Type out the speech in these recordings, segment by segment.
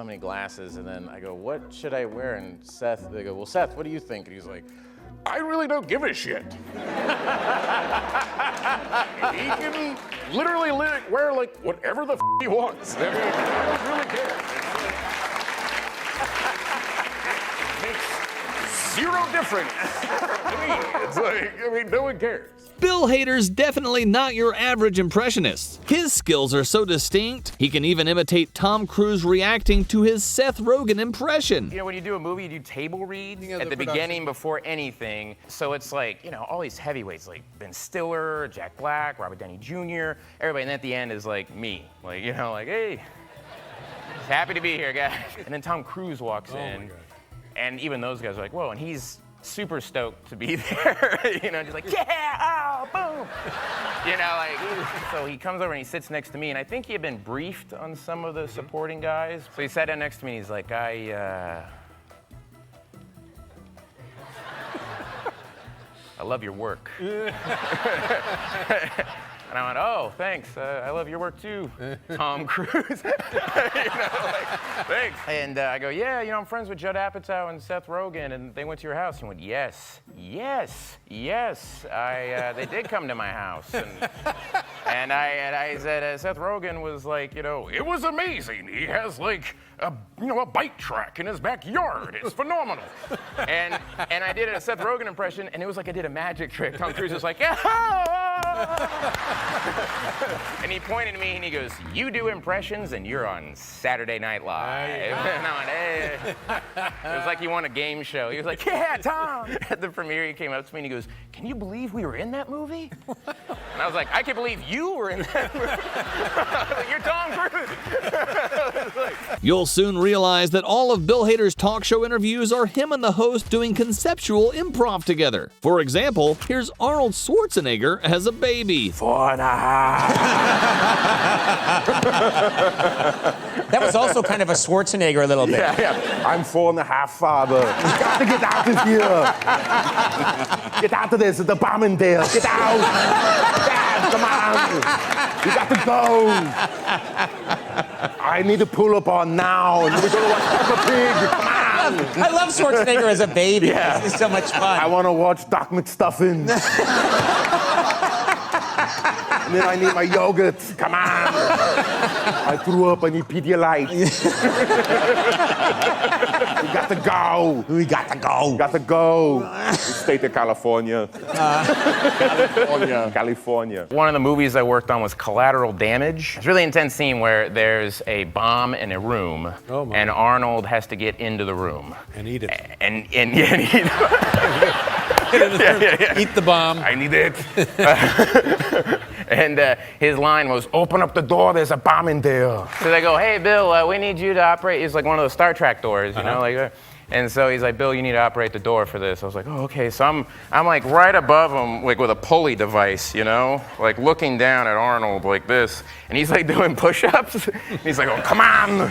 how many glasses, and then I go, what should I wear? And they go, well, Seth, what do you think? And he's like, I really don't give a shit. He can literally wear like whatever the he wants. I mean, I don't really care. Makes zero difference to me. It's like, I mean, no one cares. Bill Hader's definitely not your average impressionist. His skills are so distinct, he can even imitate Tom Cruise reacting to his Seth Rogen impression. You know, when you do a movie, you do table reads at the beginning before anything. So it's like, you know, all these heavyweights like Ben Stiller, Jack Black, Robert Downey Jr., everybody. And at the end is like me. Like, you know, like, hey, happy to be here, guys. And then Tom Cruise walks in. And even those guys are like, whoa, and he's super stoked to be there. You know, just like, yeah, oh, boom. You know, like, so he comes over and he sits next to me, and I think he had been briefed on some of the supporting guys. So he sat down next to me, and he's like, I love your work. And I went, oh, thanks. I love your work too, Tom Cruise. You know, like, thanks. And I go, yeah, you know, I'm friends with Judd Apatow and Seth Rogen, and they went to your house. He went, yes. They did come to my house. And I said, Seth Rogen was like, you know, it was amazing. He has like a bike track in his backyard. It's phenomenal. And I did a Seth Rogen impression, and it was like I did a magic trick. Tom Cruise was like, yeah. And he pointed at me and he goes, you do impressions and you're on Saturday Night Live. And I went, hey. It was like he won a game show. He was like, yeah, Tom. At the premiere, he came up to me and he goes, can you believe we were in that movie? And I was like, I can't believe you were in that movie. You're Tom Cruise. You'll soon realize that all of Bill Hader's talk show interviews are him and the host doing conceptual improv together. For example, here's Arnold Schwarzenegger as a baby. 4.5. That was also kind of a Schwarzenegger a little bit. Yeah. I'm 4.5, father. You got to get out of here. Get out of this. The bomb in there. Get out. Dad, come on. You got to go. I need to pull up on now. We're going to watch Peppa Pig. Come on. I love Schwarzenegger as a baby. Yeah. This is so much fun. I want to watch Doc McStuffins. And then I need my yogurt. Come on. I threw up. I need Pedialyte. We got to go. We got to go. Got to go. The state of California. California. One of the movies I worked on was Collateral Damage. It's a really intense scene where there's a bomb in a room, and Arnold has to get into the room. And eat it. And eat it. Eat the bomb. I need it. And his line was, open up the door, there's a bomb in there. So they go, hey, Bill, we need you to operate. It's like one of those Star Trek doors, you know? Like, and so he's like, Bill, you need to operate the door for this. I was like, oh, okay. So I'm like right above him, like with a pulley device, you know? Like looking down at Arnold like this. And he's like doing push-ups. And he's like, oh, come on.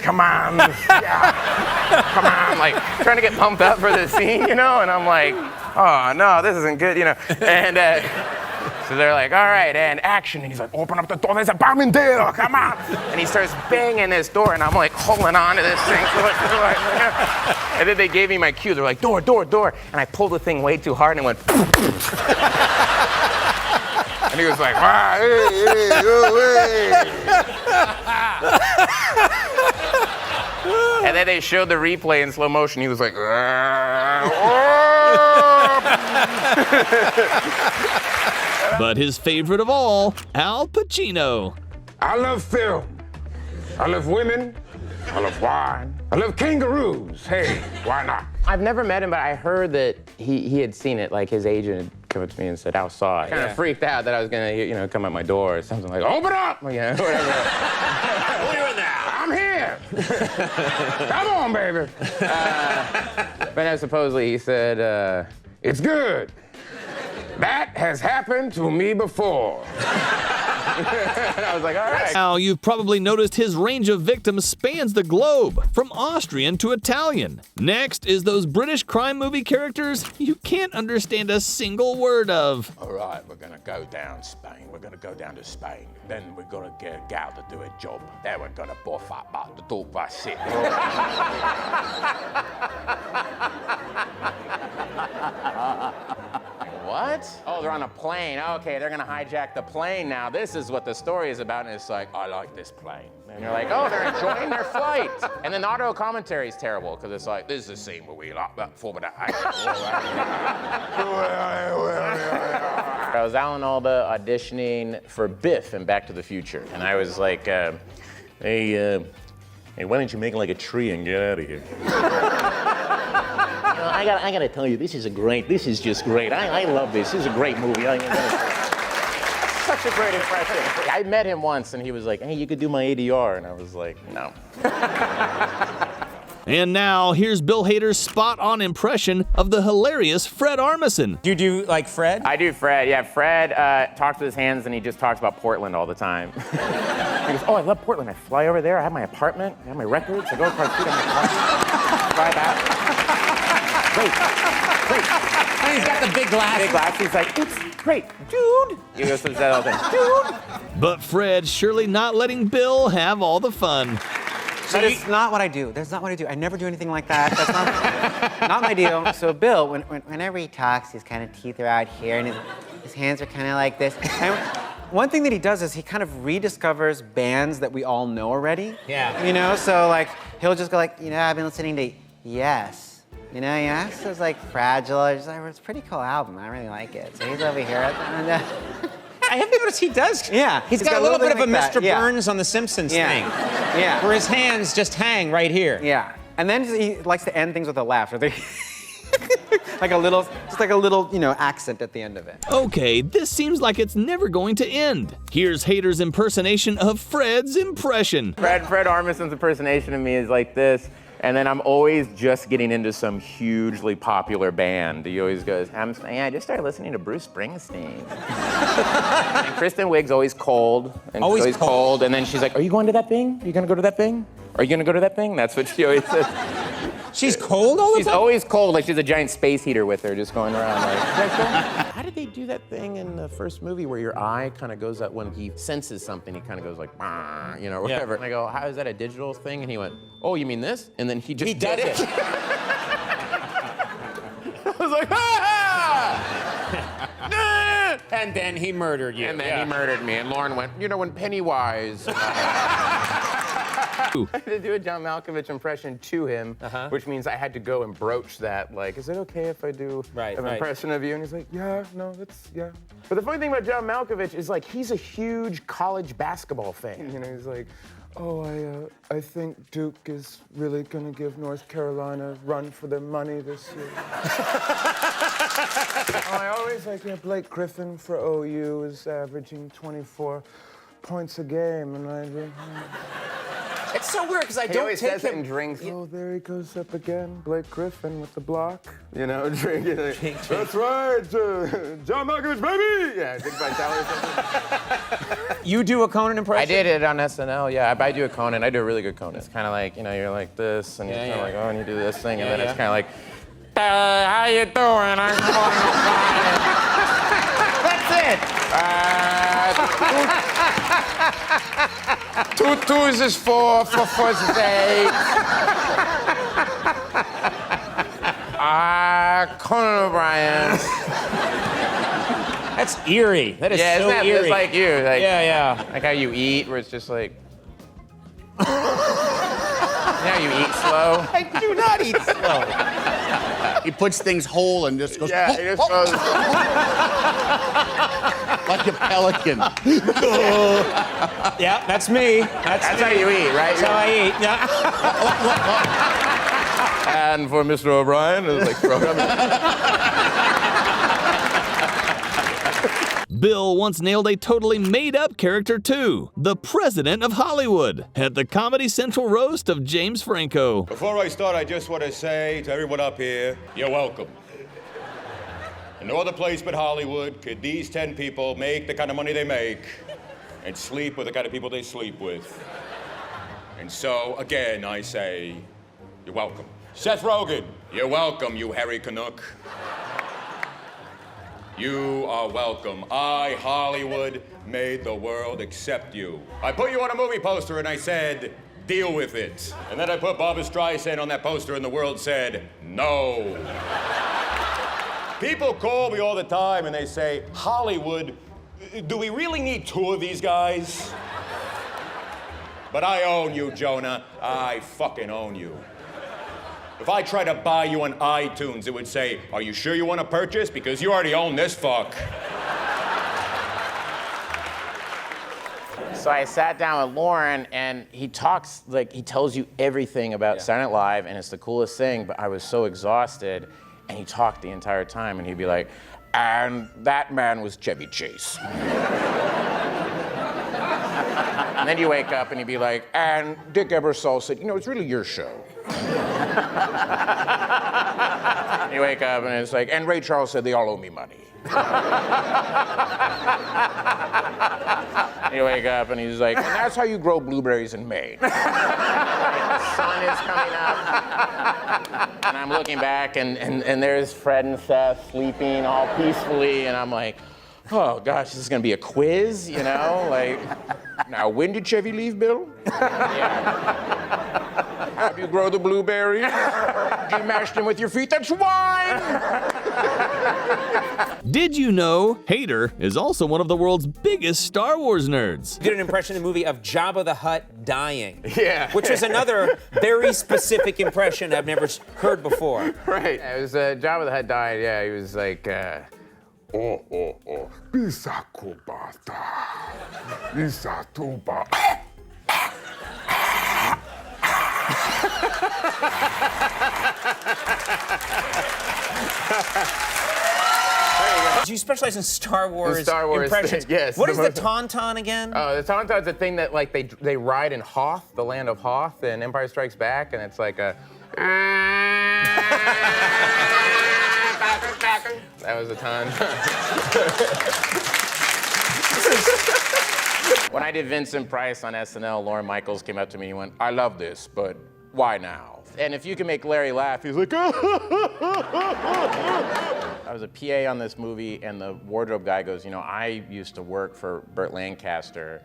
Come on. Yeah. Come on. Like trying to get pumped up for the scene, you know? And I'm like, oh, no, this isn't good, you know? And so they're like, all right, and action. And he's like, open up the door, there's a bomb in there, come on. And he starts banging this door, and I'm like holding on to this thing. And then they gave me my cue. They're like, door, door, door. And I pulled the thing way too hard, and it went. And he was like, ah, hey, hey, oh, hey. And then they showed the replay in slow motion. He was like, But his favorite of all, Al Pacino. I love film. I love women. I love wine. I love kangaroos. Hey, why not? I've never met him, but I heard that he had seen it. Like his agent had come up to me and said, Al saw it. Kind of freaked out that I was gonna, you know, come at my door or something like, open up! You know, whatever. Where now? I'm here. Come on, baby. But no, supposedly he said, it's good. That has happened to me before. And I was like, all right. Now, you've probably noticed his range of victims spans the globe, from Austrian to Italian. Next is those British crime movie characters you can't understand a single word of. All right, we're gonna go down Spain. We're gonna go down to Spain. Then we're gonna get a gal to do a job. Then we're gonna buff up the dog by shit. What? Oh, they're on a plane. Okay, they're gonna hijack the plane now. This is what the story is about. And it's like, I like this plane. and you're like, oh, they're enjoying their flight. And then the auto commentary is terrible because it's like, this is a scene where we lock that forward. I was Alan Alda auditioning for Biff in Back to the Future, and I was like, hey, why don't you make like a tree and get out of here? I gotta tell you, this is just great. I love this. This is a great movie. Such a great impression. I met him once, and he was like, hey, you could do my ADR, and I was like, no. And now, here's Bill Hader's spot-on impression of the hilarious Fred Armisen. Do you do like Fred? I do Fred. Yeah, Fred talks with his hands, and he just talks about Portland all the time. He goes, oh, I love Portland. I fly over there. I have my apartment. I have my records. I go across the street. I have my apartment. Fly back. Great. And he's got the big glass. Big glass. He's like, it's great, dude. He goes to that all day, dude. But Fred surely not letting Bill have all the fun. That's not what I do. That's not what I do. I never do anything like that. That's not my deal. So Bill, whenever he talks, his kind of teeth are out here, and his hands are kind of like this. And one thing that he does is he kind of rediscovers bands that we all know already. Yeah. You know, so like he'll just go like, I've been listening to Yes. Yes is like Fragile. It's a pretty cool album. I really like it. So he's over here. And, I have noticed he does. Yeah. He's got a little bit of a like Mr. that. Yeah. Burns on The Simpsons thing. Yeah. Where his hands just hang right here. Yeah. And then he likes to end things with a laugh. like a little, accent at the end of it. Okay, this seems like it's never going to end. Here's Hader's impersonation of Fred's impression. Fred Armisen's impersonation of me is like this. And then I'm always just getting into some hugely popular band. He always goes, I just started listening to Bruce Springsteen. And Kristen Wiig's always cold. And always cold. And then she's like, are you going to that thing? Are you gonna go to that thing? Are you gonna go to that thing? That's what she always says. She's cold all the time? She's always cold, like she's a giant space heater with her, just going around like, how did they do that thing in the first movie where your eye kind of goes up when he senses something, he kind of goes like, whatever. Yeah. And I go, how is that a digital thing? And he went, oh, you mean this? And then he just did it. I was like, ah! And then he murdered you. And then he murdered me. And Lauren went, when Pennywise. I had to do a John Malkovich impression to him, which means I had to go and broach that. Like, is it okay if I do an impression of you? And he's like, yeah, no, yeah. But the funny thing about John Malkovich is like, he's a huge college basketball fan. He's like, oh, I think Duke is really gonna give North Carolina a run for their money this year. I always like, Blake Griffin for OU is averaging 24 points a game, and It's so weird because I don't take him. Drinks. Yeah. Oh, there he goes up again, Blake Griffin with the block. Drinking. That's right, John Malkovich, baby. Yeah, Dick Vitale or something. You do a Conan impression? I did it on SNL. Yeah, I do a Conan. I do a really good Conan. It's kind of like you're like this, and you're kind of like, oh, and you do this thing, and then it's kind of like, how you doing? I'm calling on fire. That's it. Two twos is four is eight. Conan O'Brien. That's eerie. That is so eerie. It's like you. Like, yeah. Like how you eat, where it's just like. How you eat slow? I do not eat slow. He puts things whole and just goes. Yeah, he just goes. Like a pelican. Yeah, that's me. That's how you eat, right? That's how I eat. Yeah. And for Mr. O'Brien, it's like throw it Bill once nailed a totally made-up character too, the President of Hollywood, at the Comedy Central roast of James Franco. Before I start, I just want to say to everyone up here, you're welcome. In no other place but Hollywood could these 10 people make the kind of money they make and sleep with the kind of people they sleep with. And so, again, I say, you're welcome. Seth Rogen, you're welcome, you hairy Canuck. You are welcome. I, Hollywood, made the world accept you. I put you on a movie poster and I said, deal with it. And then I put Barbra Streisand on that poster and the world said, no. People call me all the time and they say, Hollywood, do we really need two of these guys? But I own you, Jonah. I fucking own you. If I try to buy you on iTunes, it would say, are you sure you want to purchase? Because you already own this fuck. So I sat down with Lauren, and he talks, like, he tells you everything about Saturday Night Live, and it's the coolest thing, but I was so exhausted, and he talked the entire time, and he'd be like, and that man was Chevy Chase. And then you wake up, and he'd be like, and Dick Ebersol said, you know, it's really your show. You wake up, and it's like, and Ray Charles said they all owe me money. You wake up and he's like, and that's how you grow blueberries in Maine. The sun is coming up. And I'm looking back and there's Fred and Seth sleeping all peacefully. And I'm like, oh gosh, this is gonna be a quiz, you know? Like, now when did Chevy leave, Bill? Yeah. How do you grow the blueberries? You mashed them with your feet, that's wine! Did you know Hader is also one of the world's biggest Star Wars nerds? You did an impression in the movie of Jabba the Hutt dying. Yeah. Which is another very specific impression I've never heard before. Right. It was Jabba the Hutt died, yeah, he was like, Bisa kubata. Bisa tuba. You specialize in Star Wars, impressions. Yes. What is the tauntaun again? Oh, the tauntaun's a thing that like they ride in Hoth, the land of Hoth, in Empire Strikes Back, and it's like a. That was a ton. When I did Vincent Price on SNL, Lorne Michaels came up to me and he went, I love this, but why now? And if you can make Larry laugh, he's like, I was a PA on this movie, and the wardrobe guy goes, you know, I used to work for Burt Lancaster,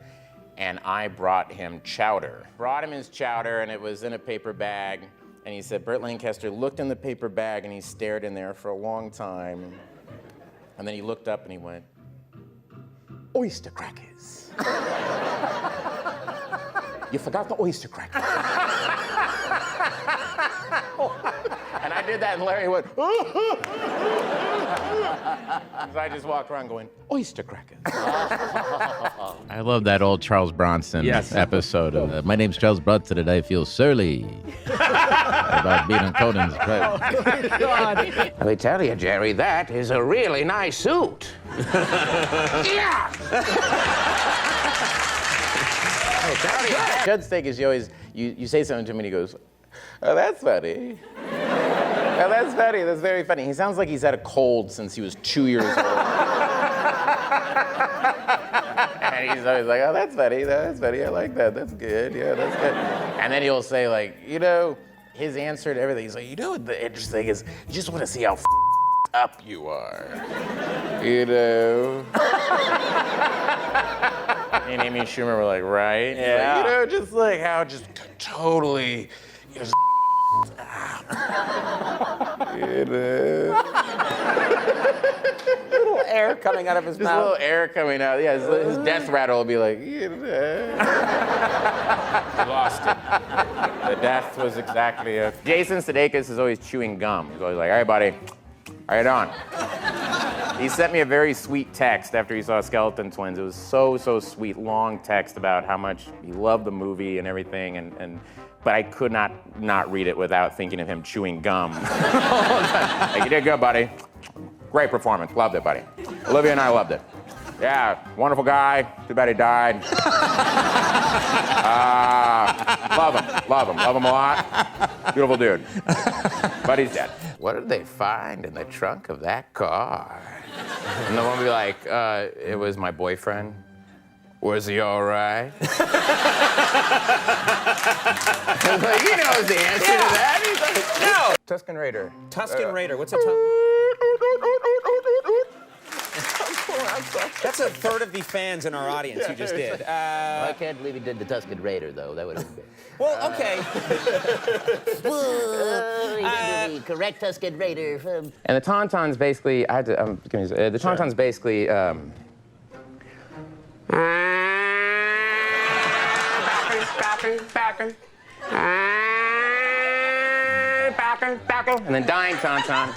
and I brought him chowder. Brought him his chowder, and it was in a paper bag, and he said, Burt Lancaster looked in the paper bag, and he stared in there for a long time, and then he looked up and he went, oyster crackers. You forgot the oyster crackers. And I did that, and Larry went, so I just walked around going, oyster crackers. I love that old Charles Bronson episode of My name's Charles Bronson and I feel surly about being on Conan's right. Let me tell you, Jerry, that is a really nice suit. Yeah! Judd Steak is you say something to him and he goes, oh, that's funny. Oh, that's funny, that's very funny. He sounds like he's had a cold since he was 2 years old. And he's always like, oh, that's funny, I like that, that's good, yeah, that's good. And then he'll say like, you know, his answer to everything, he's like, you know what the interesting thing is, you just want to see how up you are, you know? Me and Amy Schumer were like, right? Yeah. Like, you know, just like how just totally, just you know? Little air coming out of his Just a mouth. little air coming out. Yeah, his death rattle will be like, you know. He lost it. The death was exactly it. Jason Sudeikis is always chewing gum. He's always like, all right, buddy, how you doing? He sent me a very sweet text after he saw Skeleton Twins. It was so sweet, long text about how much he loved the movie and everything, but I could not read it without thinking of him chewing gum. Like, you did good, buddy. Great performance, loved it, buddy. Olivia and I loved it. Yeah, wonderful guy, too bad he died. Love him a lot. Beautiful dude. But he's dead. What did they find in the trunk of that car? And the one would be like, it was my boyfriend. Was he all right? I was like, he knows the answer to that. He's like, no. Tuscan Raider. Tuscan Raider. What's a That's a third of the fans in our audience who just did. I can't believe he did the Tuscan Raider, though. That would have been. Well, okay. He did the correct Tuscan Raider from. And the Tauntaun's basically, I had to, the Tauntaun's basically, and then dying Tauntaun.